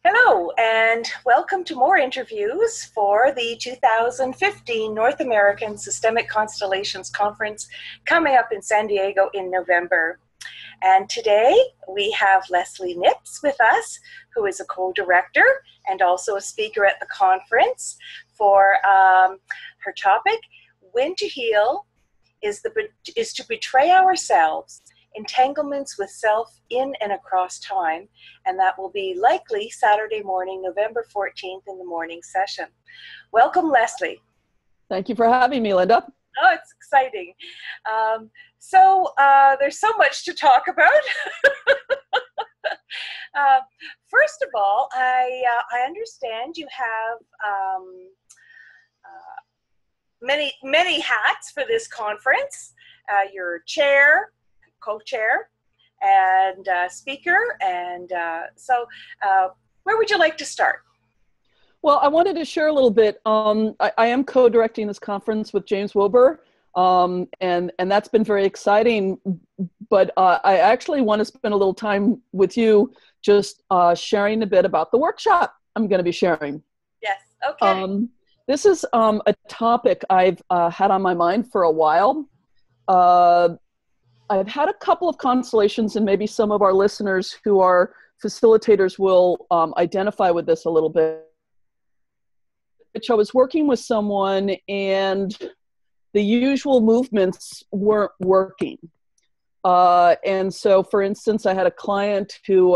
Hello, and welcome to more interviews for the 2015 North American Systemic Constellations Conference coming up in San Diego in November. And today we have Leslie Nips with us, who is a co-director and also a speaker at the conference for her topic, When to Heal is to Betray Ourselves, Entanglements with Self in and Across Time, and that will be likely Saturday morning, November 14th in the morning session. Welcome, Leslie. Thank you for having me, Linda. Oh, it's exciting. There's so much to talk about. First of all, I understand you have many hats for this conference. You're chair, co-chair, and speaker, and where would you like to start? Well, I wanted to share a little bit. I am co-directing this conference with James Wilbur, and that's been very exciting. But I actually want to spend a little time with you just sharing a bit about the workshop I'm going to be sharing. Yes, okay. This is a topic I've had on my mind for a while. I've had a couple of constellations, and maybe some of our listeners who are facilitators will identify with this a little bit. Which I was working with someone, and the usual movements weren't working. And so, for instance, I had a client who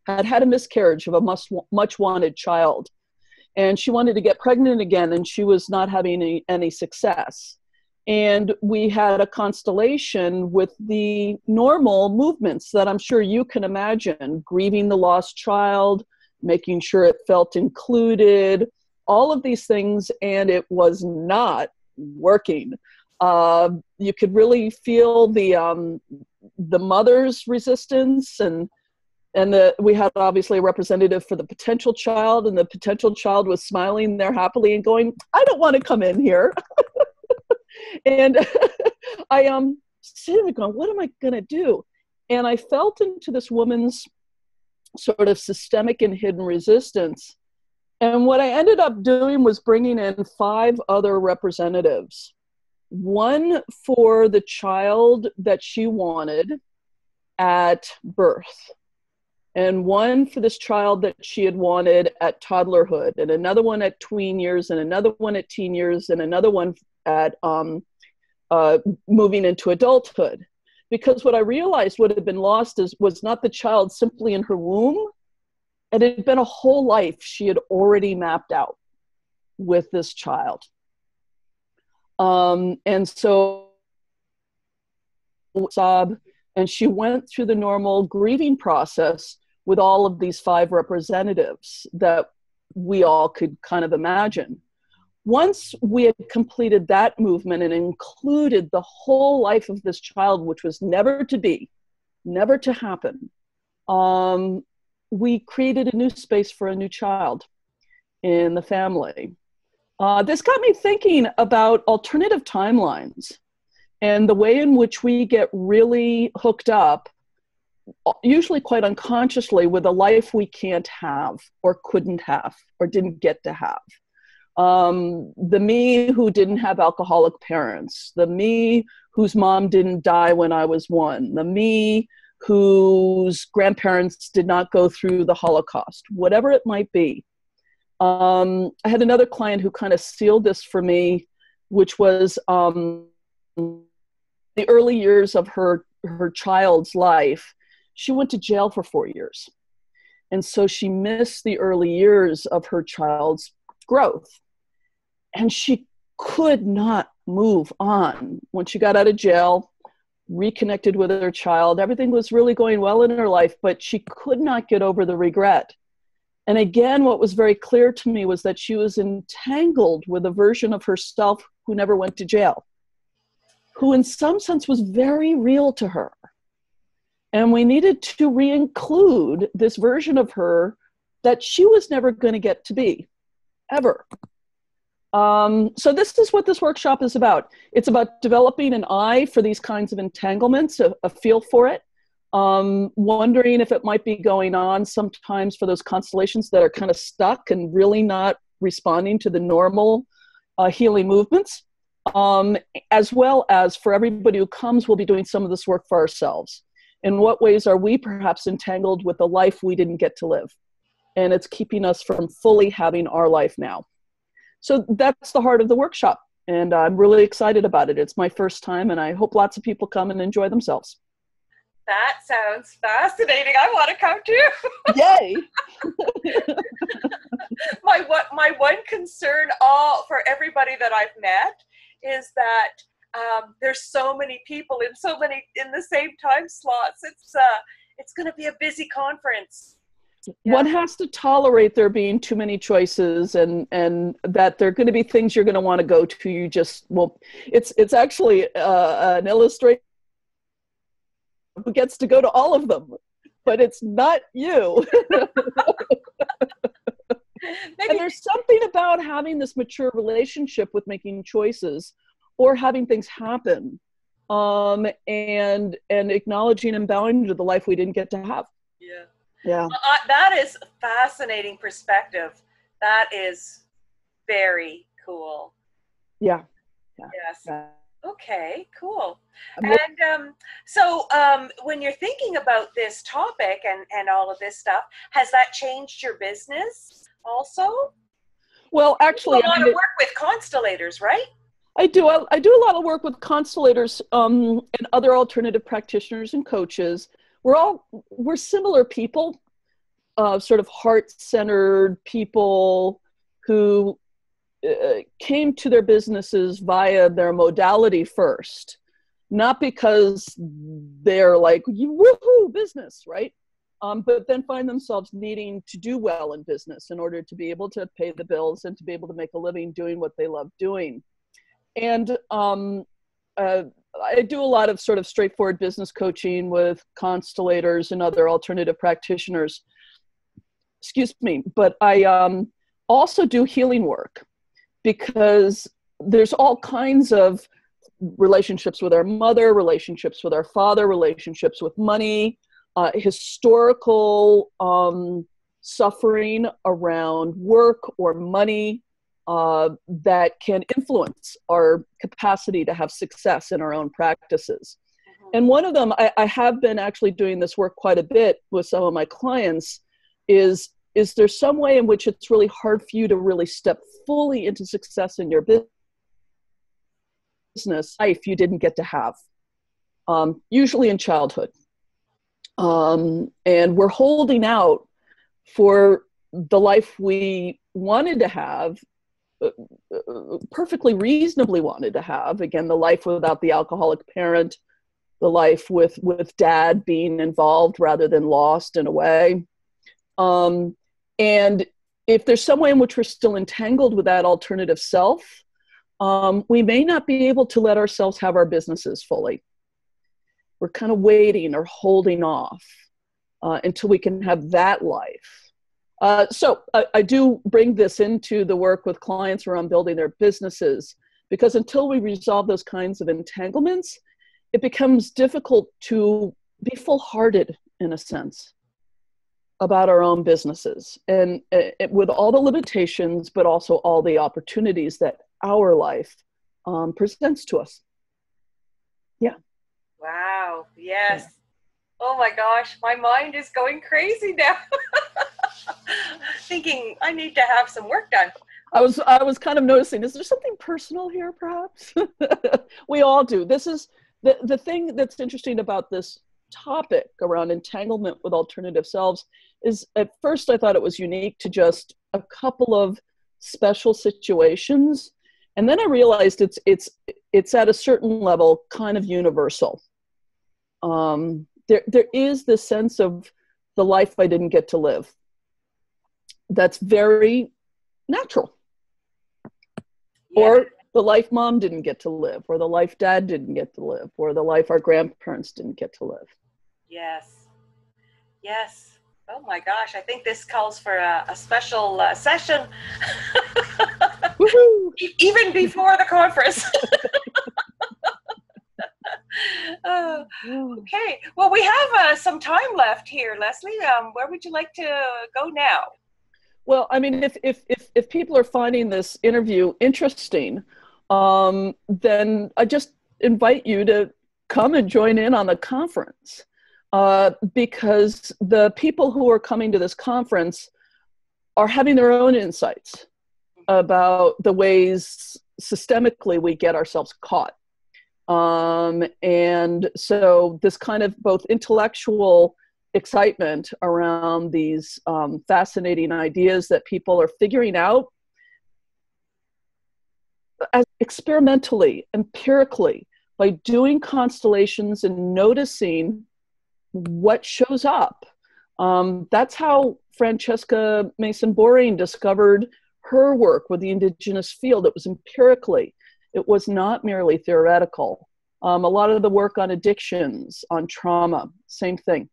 had a miscarriage of a much wanted child, and she wanted to get pregnant again, and she was not having any success. And we had a constellation with the normal movements that I'm sure you can imagine: grieving the lost child, making sure it felt included, all of these things, and it was not working. You could really feel the mother's resistance, and we had obviously a representative for the potential child, and the potential child was smiling there happily and going, "I don't want to come in here." And I am sitting there going, what am I going to do? And I felt into this woman's sort of systemic and hidden resistance. And what I ended up doing was bringing in 5 other representatives. One for the child that she wanted at birth, and one for this child that she had wanted at toddlerhood, and another one at tween years, and another one at teen years, and another one at moving into adulthood. Because what I realized what had been lost was not the child simply in her womb. It had been a whole life she had already mapped out with this child. And so, and she went through the normal grieving process with all of these 5 representatives that we all could kind of imagine. Once we had completed that movement and included the whole life of this child, which was never to be, never to happen, we created a new space for a new child in the family. This got me thinking about alternative timelines and the way in which we get really hooked up, usually quite unconsciously, with a life we can't have or couldn't have or didn't get to have. The me who didn't have alcoholic parents, the me whose mom didn't die when I was 1, the me whose grandparents did not go through the Holocaust, whatever it might be. I had another client who kind of sealed this for me, which was the early years of her child's life. She went to jail for 4 years. And so she missed the early years of her child's growth. And she could not move on. When she got out of jail, reconnected with her child, everything was really going well in her life, but she could not get over the regret. And again, what was very clear to me was that she was entangled with a version of herself who never went to jail, who in some sense was very real to her. And we needed to re-include this version of her that she was never going to get to be, ever. So this is what this workshop is about. It's about developing an eye for these kinds of entanglements, a feel for it, wondering if it might be going on sometimes for those constellations that are kind of stuck and really not responding to the normal healing movements. As well as for everybody who comes, we'll be doing some of this work for ourselves. In what ways are we perhaps entangled with a life we didn't get to live? And it's keeping us from fully having our life now. So that's the heart of the workshop. And I'm really excited about it. It's my first time, and I hope lots of people come and enjoy themselves. That sounds fascinating. I want to come too. Yay! My one concern for everybody that I've met is that there's so many people in the same time slots. It's going to be a busy conference. Yeah. One has to tolerate there being too many choices, and that there are going to be things you're going to want to go to. You just well, it's actually an illustration who gets to go to all of them, but it's not you. And there's something about having this mature relationship with making choices or having things happen, and acknowledging and bowing to the life we didn't get to have. Yeah. Yeah. That is a fascinating perspective. That is very cool. Yeah. Yes. Yeah. Okay, cool. And so when you're thinking about this topic and all of this stuff, has that changed your business also? Well, actually, you do a lot of work with constellators, right? I do a lot of work with constellators and other alternative practitioners and coaches. We're similar people, sort of heart-centered people who came to their businesses via their modality first, not because they're like, woohoo, business, right? But then find themselves needing to do well in business in order to be able to pay the bills and to be able to make a living doing what they love doing. And I do a lot of sort of straightforward business coaching with constellators and other alternative practitioners. Excuse me, but I also do healing work, because there's all kinds of relationships with our mother, relationships with our father, relationships with money, historical suffering around work or money that can influence our capacity to have success in our own practices. And one of them, I have been actually doing this work quite a bit with some of my clients, is there some way in which it's really hard for you to really step fully into success in your business life you didn't get to have, usually in childhood. And we're holding out for the life we wanted to have, perfectly reasonably wanted to have. Again, the life without the alcoholic parent, the life with dad being involved rather than lost in a way. And if there's some way in which we're still entangled with that alternative self, we may not be able to let ourselves have our businesses fully. We're kind of waiting or holding off until we can have that life. So I do bring this into the work with clients around building their businesses, because until we resolve those kinds of entanglements, it becomes difficult to be full-hearted, in a sense, about our own businesses, and with all the limitations, but also all the opportunities that our life presents to us. Yeah. Wow. Yes. Yeah. Oh my gosh, my mind is going crazy now. Thinking I need to have some work done. I was kind of noticing, is there something personal here, perhaps? We all do. This is the thing that's interesting about this topic around entanglement with alternative selves is, at first I thought it was unique to just a couple of special situations, and then I realized it's at a certain level kind of universal. There is this sense of the life I didn't get to live that's very natural, yeah. Or the life mom didn't get to live, or the life dad didn't get to live, or the life our grandparents didn't get to live. Yes. Yes. Oh my gosh, I think this calls for a special session. Even before the conference. Uh, Yeah. okay. Well, we have some time left here, Leslie. Where would you like to go now? Well, I mean, if people are finding this interview interesting, then I just invite you to come and join in on the conference, because the people who are coming to this conference are having their own insights about the ways systemically we get ourselves caught. And so this kind of both intellectual excitement around these fascinating ideas that people are figuring out as experimentally, empirically, by doing constellations and noticing what shows up. That's how Francesca Mason-Boring discovered her work with the indigenous field. It was empirically. It was not merely theoretical. A lot of the work on addictions, on trauma, same thing.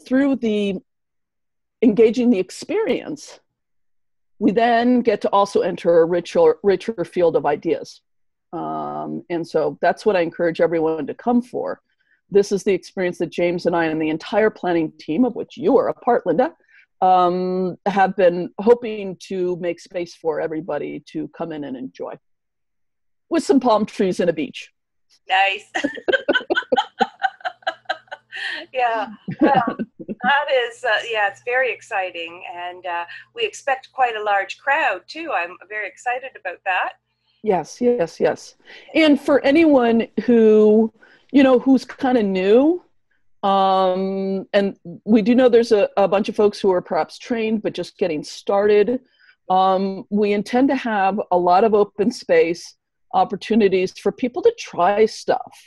Through the engaging the experience, we then get to also enter a richer field of ideas. And so that's what I encourage everyone to come for. This is the experience that James and I and the entire planning team, of which you are a part, Linda, have been hoping to make space for everybody to come in and enjoy, with some palm trees and a beach. Nice. Yeah, well, that is, yeah, it's very exciting. And we expect quite a large crowd too. I'm very excited about that. Yes, yes, yes. And for anyone who, who's kind of new, and we do know there's a bunch of folks who are perhaps trained, but just getting started. We intend to have a lot of open space opportunities for people to try stuff.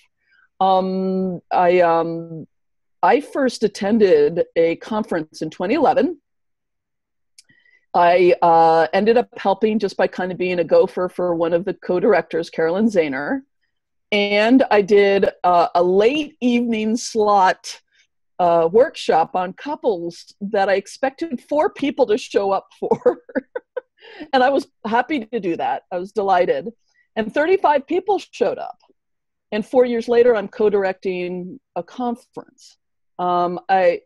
I first attended a conference in 2011. I ended up helping just by kind of being a gopher for one of the co-directors, Carolyn Zahner. And I did a late evening slot workshop on couples that I expected 4 people to show up for. And I was happy to do that. I was delighted. And 35 people showed up. And 4 years later, I'm co-directing a conference. I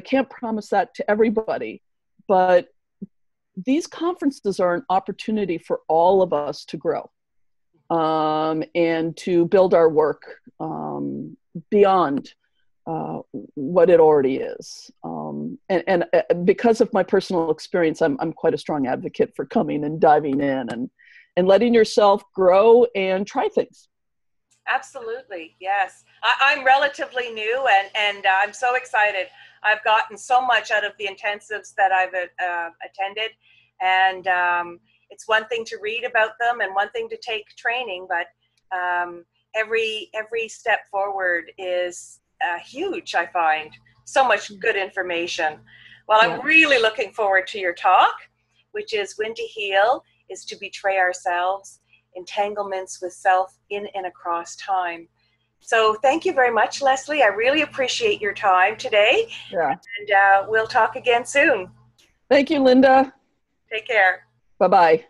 can't promise that to everybody, but these conferences are an opportunity for all of us to grow, and to build our work beyond what it already is. And because of my personal experience, I'm quite a strong advocate for coming and diving in and letting yourself grow and try things. Absolutely, yes. I'm relatively new, and I'm so excited. I've gotten so much out of the intensives that I've attended, and it's one thing to read about them and one thing to take training, but every step forward is huge. I find so much good information. Well, I'm really looking forward to your talk, which is When to Heal is to Betray Ourselves, Entanglements with Self in and Across Time. So thank you very much, Leslie. I really appreciate your time today. Yeah. And we'll talk again soon. Thank you, Linda. Take care. Bye-bye.